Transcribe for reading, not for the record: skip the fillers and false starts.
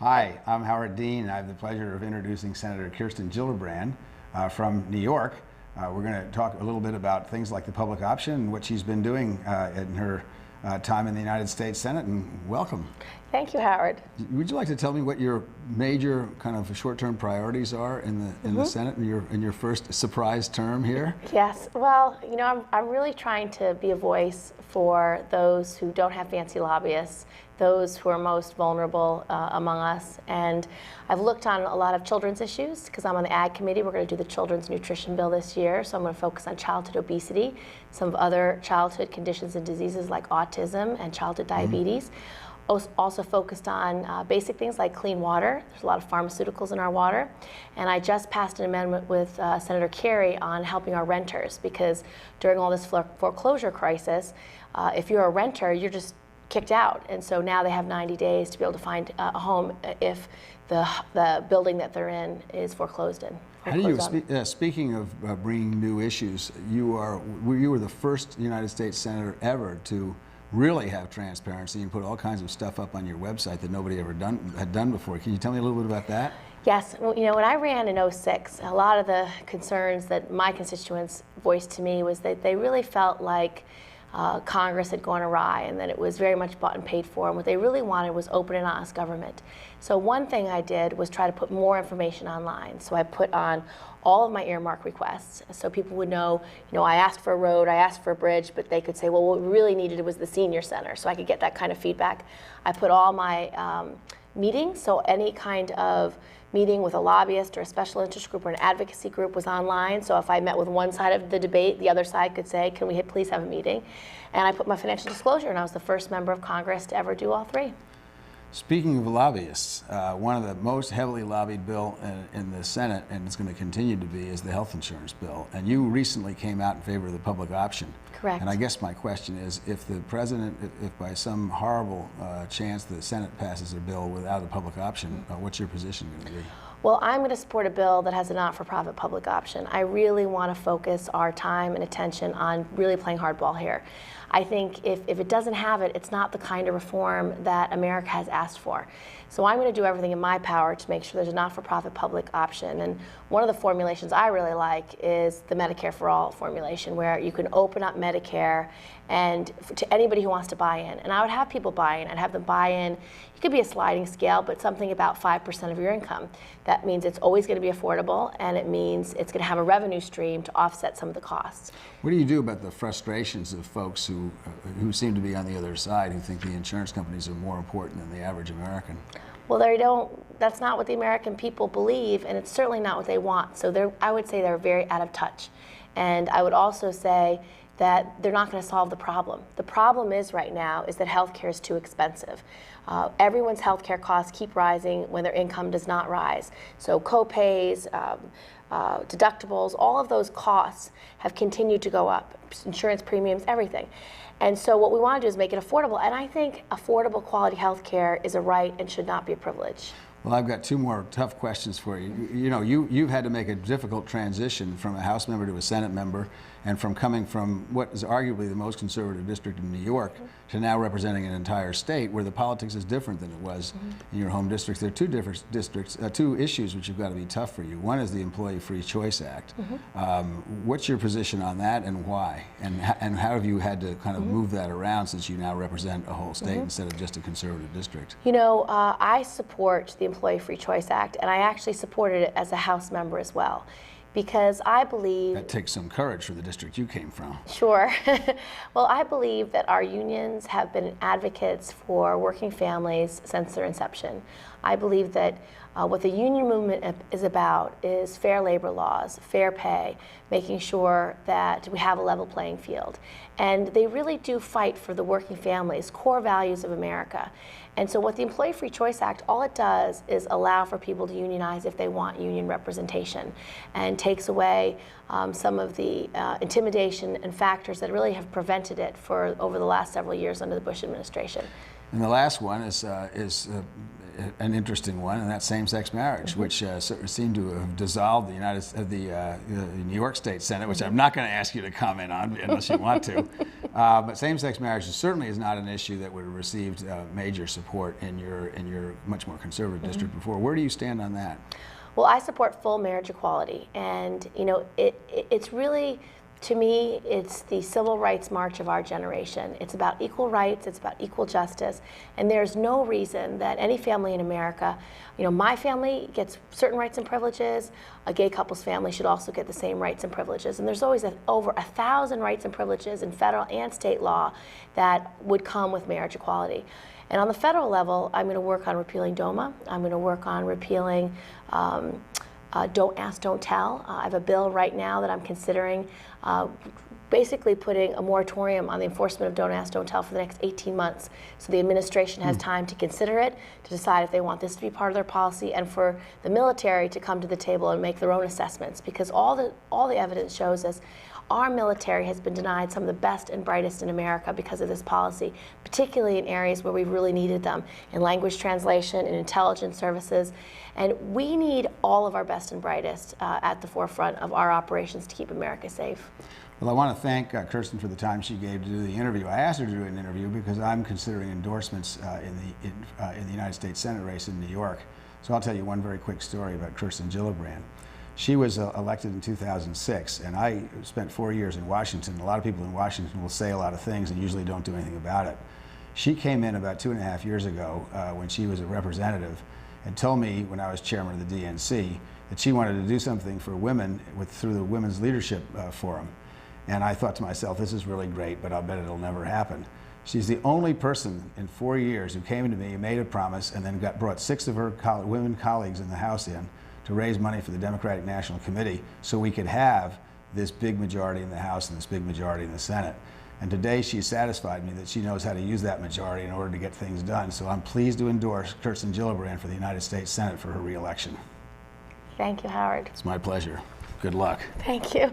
Hi, I'm Howard Dean. I have the pleasure of introducing Senator Kirsten Gillibrand from New York. We're going to talk a little bit about things like the public option and what she's been doing in her time in the United States Senate, and welcome. Thank you, Howard. Would you like to tell me what your major kind of short-term priorities are in the Senate in your first surprise term here? Yes, well, you know, I'm really trying to be a voice for those who don't have fancy lobbyists, those who are most vulnerable among us. And I've looked on a lot of children's issues because I'm on the Ag Committee. We're going to do the Children's Nutrition Bill this year, so I'm going to focus on childhood obesity, some of other childhood conditions and diseases like autism and childhood diabetes. Also focused on basic things like clean water. There's a lot of pharmaceuticals in our water. And I just passed an amendment with Senator Kerry on helping our renters, because during all this foreclosure crisis, if you're a renter, you're just kicked out. And so now they have 90 days to be able to find a home if the building that they're in is foreclosed in. How do you, speaking of bringing new issues, you were the first United States Senator ever to really have transparency and put all kinds of stuff up on your website that nobody ever had done before. Can you tell me a little bit about that? Yes, well, you know, when I ran in '06, a lot of the concerns that my constituents voiced to me was that they really felt like Congress had gone awry and that it was very much bought and paid for, and what they really wanted was open and honest government. So one thing I did was try to put more information online. So I put on all of my earmark requests so people would know, you know, I asked for a road, I asked for a bridge, but they could say, well, what we really needed was the senior center, so I could get that kind of feedback. I put all my meetings, so any kind of meeting with a lobbyist or a special interest group or an advocacy group was online. So if I met with one side of the debate, the other side could say, can we please have a meeting? And I put my financial disclosure, and I was the first member of Congress to ever do all three. Speaking of lobbyists, one of the most heavily lobbied bill in the Senate, and it's going to continue to be, is the health insurance bill. And you recently came out in favor of the public option. Correct. And I guess my question is, if the president, if by some horrible chance the Senate passes a bill without a public option, what's your position going to be? Well, I'm going to support a bill that has a not-for-profit public option. I really want to focus our time and attention on really playing hardball here. I think if it doesn't have it, it's not the kind of reform that America has asked for. So I'm going to do everything in my power to make sure there's a not-for-profit public option. And one of the formulations I really like is the Medicare for All formulation, where you can open up Medicare and to anybody who wants to buy in. And I would have people buy in. I'd have them buy in. It could be a sliding scale, but something about 5% of your income. That means it's always going to be affordable, and it means it's going to have a revenue stream to offset some of the costs. What do you do about the frustrations of folks who seem to be on the other side, who think the insurance companies are more important than the average American? Well, that's not what the American people believe, and it's certainly not what they want. So I would say they're very out of touch. And I would also say that they're not going to solve the problem. The problem is right now is that healthcare is too expensive. Everyone's healthcare costs keep rising when their income does not rise. So co-pays, deductibles, all of those costs have continued to go up. Insurance premiums, everything. And so what we want to do is make it affordable. And I think affordable quality health care is a right and should not be a privilege. Well, I've got two more tough questions for you. You know, you've had to make a difficult transition from a House member to a Senate member, and from coming from what is arguably the most conservative district in New York to now representing an entire state where the politics is different than it was in your home district. There are two different districts, two issues which have got to be tough for you. One is the Employee Free Choice Act. What's your position on that, and why? And how have you had to kind of move that around, since you now represent a whole state instead of just a conservative district? You know, I support the Employee Free Choice Act, and I actually supported it as a House member as well, because I believe... That takes some courage for the district you came from. Sure. Well, I believe that our unions have been advocates for working families since their inception. I believe that what the union movement is about is fair labor laws, fair pay, making sure that we have a level playing field. And they really do fight for the working families, core values of America. And so what the Employee Free Choice Act, all it does is allow for people to unionize if they want union representation, and takes away some of the intimidation and factors that really have prevented it for over the last several years under the Bush administration. And the last one is an interesting one, and that's same-sex marriage, which seemed to have dissolved the New York State Senate, which I'm not going to ask you to comment on unless you want to. But same-sex marriage certainly is not an issue that would have received major support in your much more conservative district before. Where do you stand on that? Well, I support full marriage equality, and you know, it's really, to me, it's the civil rights march of our generation. It's about equal rights, it's about equal justice, and there's no reason that any family in America, you know, my family gets certain rights and privileges, a gay couple's family should also get the same rights and privileges, and there's always over 1,000 rights and privileges in federal and state law that would come with marriage equality. And on the federal level, I'm going to work on repealing DOMA. I'm going to work on repealing Don't Ask, Don't Tell. I have a bill right now that I'm considering basically putting a moratorium on the enforcement of Don't Ask, Don't Tell for the next 18 months. So the administration has time to consider it, to decide if they want this to be part of their policy, and for the military to come to the table and make their own assessments. Because all the evidence shows us our military has been denied some of the best and brightest in America because of this policy, particularly in areas where we really needed them, in language translation, in intelligence services. And we need all of our best and brightest at the forefront of our operations to keep America safe. Well, I want to thank Kirsten for the time she gave to do the interview. I asked her to do an interview because I'm considering endorsements in the United States Senate race in New York. So I'll tell you one very quick story about Kirsten Gillibrand. She was elected in 2006, and I spent 4 years in Washington. A lot of people in Washington will say a lot of things and usually don't do anything about it. She came in about 2.5 years ago when she was a representative and told me, when I was chairman of the DNC, that she wanted to do something for women through the Women's Leadership Forum. And I thought to myself, this is really great, but I'll bet it'll never happen. She's the only person in 4 years who came to me, made a promise, and then brought 6 of her women colleagues in the House in to raise money for the Democratic National Committee so we could have this big majority in the House and this big majority in the Senate. And today she's satisfied me that she knows how to use that majority in order to get things done. So I'm pleased to endorse Kirsten Gillibrand for the United States Senate for her re-election. Thank you, Howard. It's my pleasure. Good luck. Thank you.